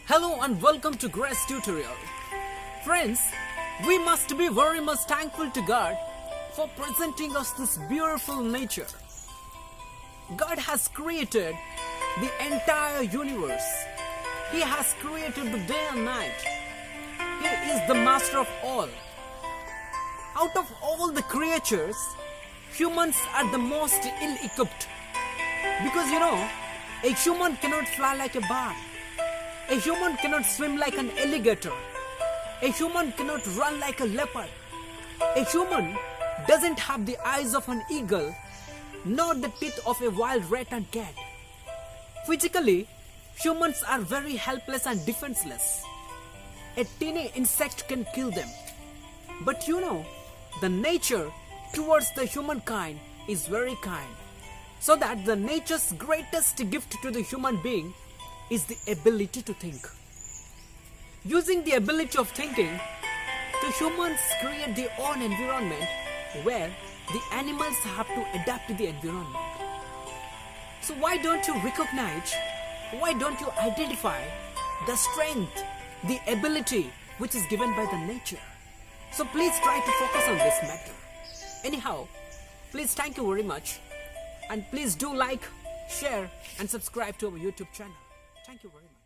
Hello and welcome to GraceTutorial. Friends, we must be very much thankful to God for presenting us this beautiful nature. God has created the entire universe. He has created the day and night. He is the master of all. Out of all the creatures, humans are the most ill-equipped. Because a human cannot fly like a bird. A human cannot swim like an alligator. A human cannot run like a leopard. A human doesn't have the eyes of an eagle, nor the teeth of a wild rat and cat. Physically, humans are very helpless and defenseless. A tiny insect can kill them. But the nature towards the humankind is very kind. So that the nature's greatest gift to the human being is the ability to think. Using the ability of thinking, the humans create their own environment where the animals have to adapt to the environment. So why don't you recognize, why don't you identify the strength, the ability which is given by the nature? So please try to focus on this matter. Anyhow, please thank you very much. And please do like, share and subscribe to our YouTube channel. Thank you very much.